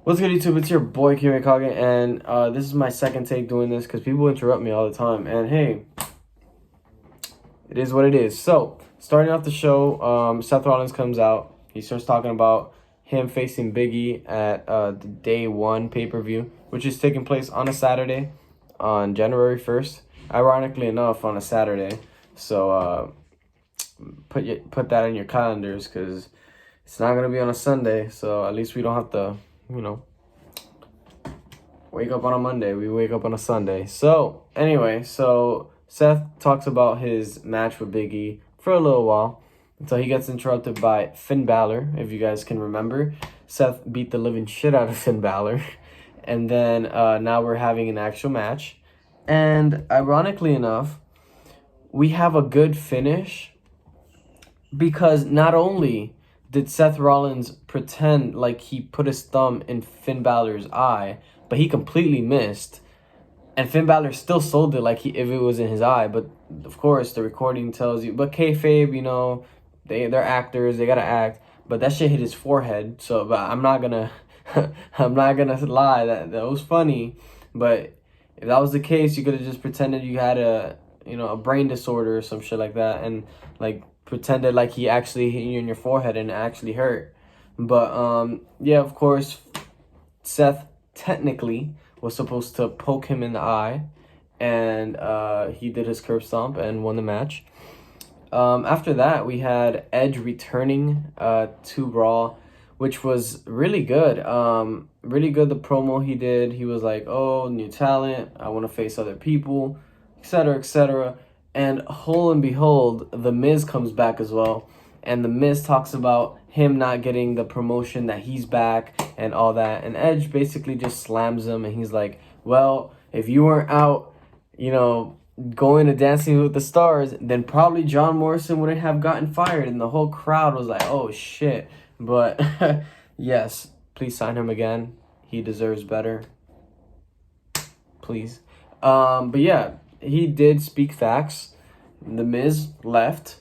What's good, YouTube? It's your boy, Wwe, and this is my second take doing this because people interrupt me all the time. And hey, it is what it is. So, starting off the show, Seth Rollins comes out. He starts talking about him facing Biggie at the Day 1 pay-per-view, which is taking place on a Saturday on January 1st. Ironically enough, on a Saturday. So, put that in your calendars because it's not going to be on a Sunday. So, at least we don't have to, wake up on a Monday. We wake up on a Sunday. So, anyway, Seth talks about his match with Biggie for a little while until he gets interrupted by Finn Balor. If you guys can remember, Seth beat the living shit out of Finn Balor. And then now we're having an actual match. And ironically enough, we have a good finish because not only did Seth Rollins pretend like he put his thumb in Finn Balor's eye, but he completely missed. And Finn Balor still sold it like if it was in his eye. But, of course, the recording tells you. But kayfabe, they're actors. They got to act. But that shit hit his forehead. So, but I'm not going to I'm not going to lie. That was funny. But if that was the case, you could have just pretended you had a brain disorder or some shit like that. And, pretended like he actually hit you in your forehead and it actually hurt. But, yeah, of course, Seth technically was supposed to poke him in the eye, and he did his curb stomp and won the match. After that, we had Edge returning to Raw, which was really good. Really good, the promo he did. He was like, oh, new talent, I want to face other people, etc., etc. And lo and behold, The Miz comes back as well. And The Miz talks about him not getting the promotion, that he's back and all that. And Edge basically just slams him. And he's like, well, if you weren't out, going to Dancing with the Stars, then probably John Morrison wouldn't have gotten fired. And the whole crowd was like, oh, shit. But, yes, please sign him again. He deserves better. Please. But, yeah, he did speak facts. The Miz left.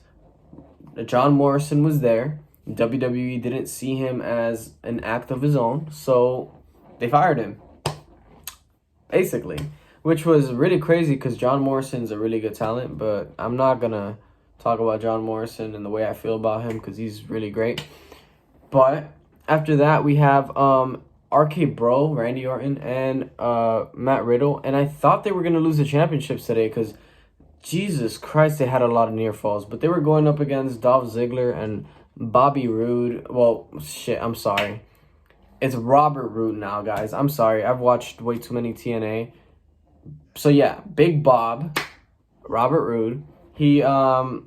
John Morrison was there. WWE didn't see him as an act of his own, so they fired him, basically, which was really crazy because John Morrison's a really good talent, but I'm not going to talk about John Morrison and the way I feel about him because he's really great. But after that, we have RK Bro, Randy Orton, and Matt Riddle, and I thought they were going to lose the championships today because Jesus Christ, they had a lot of near falls. But they were going up against Dolph Ziggler and Bobby Roode. Well, shit, I'm sorry. It's Robert Roode now, guys. I'm sorry. I've watched way too many TNA. So, yeah, Big Bob, Robert Roode. He and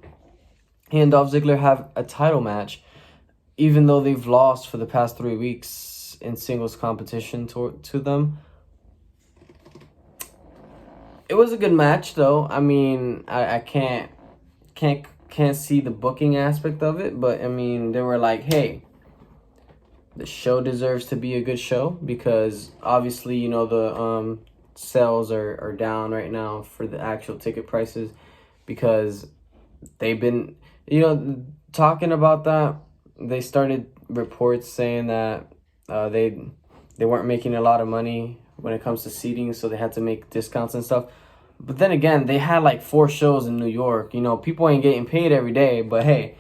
Dolph Ziggler have a title match, even though they've lost for the past 3 weeks in singles competition to them. It was a good match, though. I mean, I can't see the booking aspect of it, but I mean, they were like, hey, the show deserves to be a good show because obviously, the sales are down right now for the actual ticket prices because they've been, talking about that. They started reports saying that they weren't making a lot of money when it comes to seating, so they had to make discounts and stuff. But then again, they had like 4 shows in New York. People ain't getting paid every day, but hey,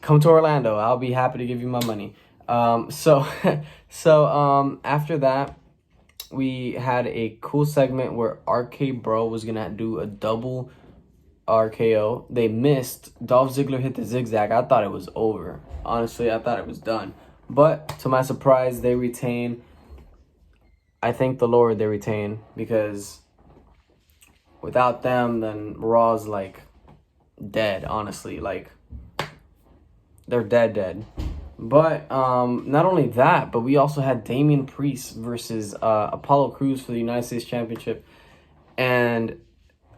come to Orlando. I'll be happy to give you my money. So after that, we had a cool segment where RK Bro was gonna do a double RKO. They missed. Dolph Ziggler hit the zigzag. I thought it was over. Honestly, I thought it was done. But to my surprise, they retain. I thank the Lord they retain because without them, then Raw's dead, honestly. They're dead. But not only that, but we also had Damien Priest versus Apollo Crews for the United States Championship. And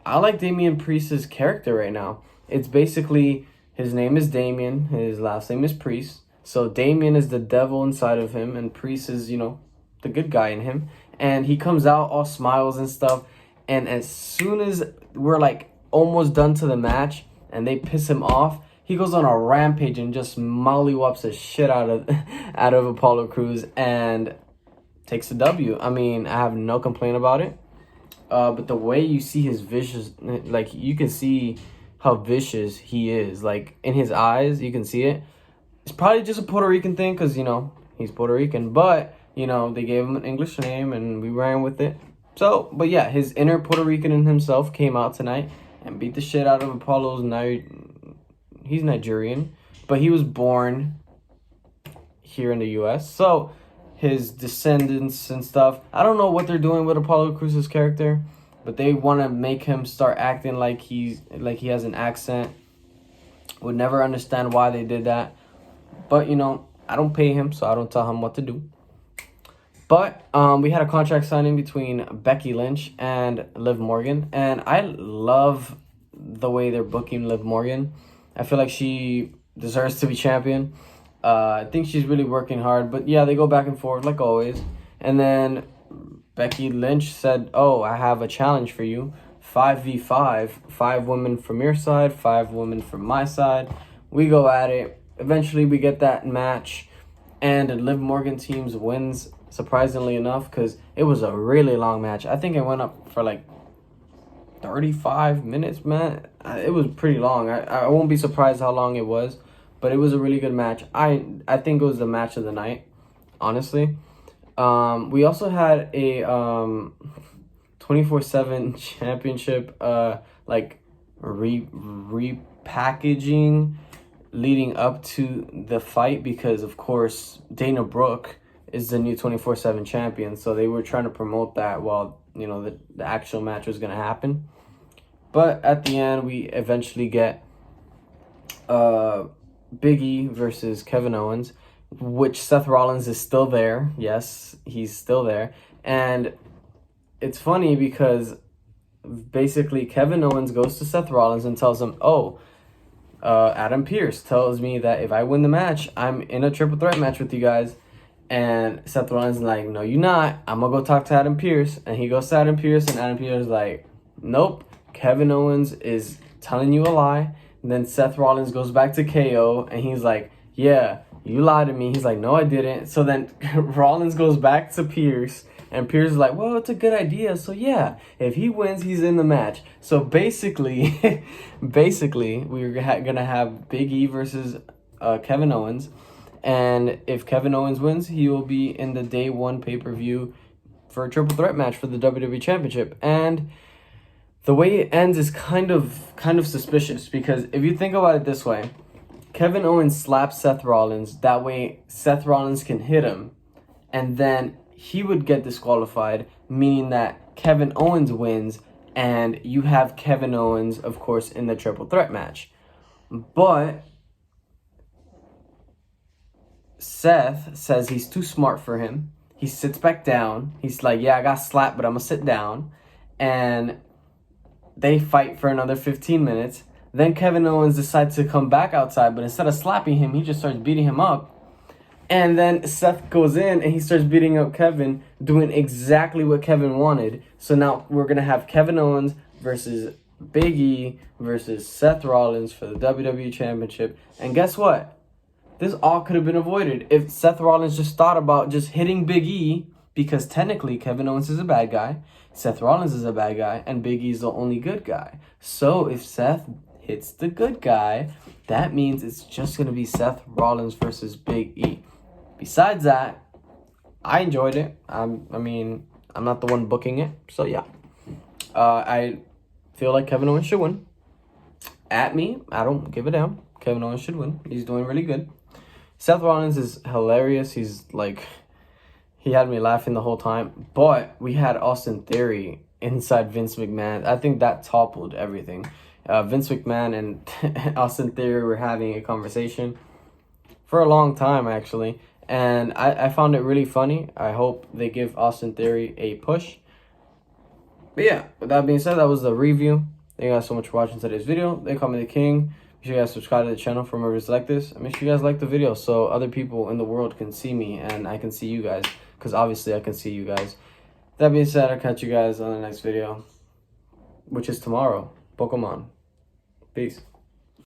I like Damien Priest's character right now. It's basically, his name is Damien, his last name is Priest. So Damien is the devil inside of him, and Priest is, the good guy in him. And he comes out all smiles and stuff. And as soon as we're almost done to the match and they piss him off, he goes on a rampage and just mollywhops the shit out of Apollo Crews and takes the W. I mean, I have no complaint about it. But the way you see his vicious, like, you can see how vicious he is. Like, in his eyes, you can see it. It's probably just a Puerto Rican thing because, you know, he's Puerto Rican. But, you know, they gave him an English name and we ran with it. So, but yeah, his inner Puerto Rican in himself came out tonight and beat the shit out of Apollo's. He's Nigerian, but he was born here in the U.S. So his descendants and stuff, I don't know what they're doing with Apollo Crews' character, but they want to make him start acting like he has an accent. Would never understand why they did that. But, you know, I don't pay him, so I don't tell him what to do. But we had a contract signing between Becky Lynch and Liv Morgan. And I love the way they're booking Liv Morgan. I feel like she deserves to be champion. I think she's really working hard. But, yeah, they go back and forth like always. And then Becky Lynch said, oh, I have a challenge for you. 5v5. 5 women from your side, 5 women from my side. We go at it. Eventually, we get that match. And the Liv Morgan teams wins, surprisingly enough, because it was a really long match. I think it went up for like 35 minutes, man. It was pretty long. I won't be surprised how long it was, but it was a really good match. I think it was the match of the night, honestly. We also had a 24/7 championship like repackaging leading up to the fight, because of course Dana Brooke is the new 24/7 champion, so they were trying to promote that while, you know, the actual match was going to happen. But at the end, we eventually get Biggie versus Kevin Owens, which Seth Rollins is still there. Yes, he's still there. And it's funny because basically Kevin Owens goes to Seth Rollins and tells him, oh, Adam Pearce tells me that if I win the match, I'm in a triple threat match with you guys. And Seth Rollins is like, no, you're not. I'm going to go talk to Adam Pearce. And he goes to Adam Pearce, and Adam Pearce is like, nope, Kevin Owens is telling you a lie. And then Seth Rollins goes back to KO, and he's like, yeah, you lied to me. He's like, no, I didn't. So then Rollins goes back to Pearce, and Pearce is like, well, it's a good idea. So yeah, if he wins, he's in the match. So basically, we're going to have Big E versus Kevin Owens. And if Kevin Owens wins, he will be in the day 1 pay-per-view for a triple threat match for the WWE Championship. And the way it ends is kind of suspicious, because if you think about it this way, Kevin Owens slaps Seth Rollins. That way Seth Rollins can hit him, and then he would get disqualified, meaning that Kevin Owens wins, and you have Kevin Owens, of course, in the triple threat match. But Seth says he's too smart for him. He sits back down. He's like, yeah, I got slapped, but I'm going to sit down. And they fight for another 15 minutes. Then Kevin Owens decides to come back outside, but instead of slapping him, he just starts beating him up. And then Seth goes in and he starts beating up Kevin, doing exactly what Kevin wanted. So now we're going to have Kevin Owens versus Big E versus Seth Rollins for the WWE Championship. And guess what? This all could have been avoided if Seth Rollins just thought about just hitting Big E, because technically Kevin Owens is a bad guy, Seth Rollins is a bad guy, and Big E is the only good guy. So if Seth hits the good guy, that means it's just going to be Seth Rollins versus Big E. Besides that, I enjoyed it. I mean, I'm not the one booking it, so yeah. I feel like Kevin Owens should win. At me, I don't give a damn. Kevin Owens should win. He's doing really good. Seth Rollins is hilarious. He's like, he had me laughing the whole time. But we had Austin Theory inside Vince McMahon. I think that toppled everything. Vince McMahon and Austin Theory were having a conversation for a long time, actually. And I found it really funny. I hope they give Austin Theory a push. But yeah, with that being said, that was the review. Thank you guys so much for watching today's video. They call me the king. Make sure you guys subscribe to the channel for more videos like this. And make sure you guys like the video so other people in the world can see me and I can see you guys. Because obviously I can see you guys. That being said, I'll catch you guys on the next video, which is tomorrow. Pokemon. Peace.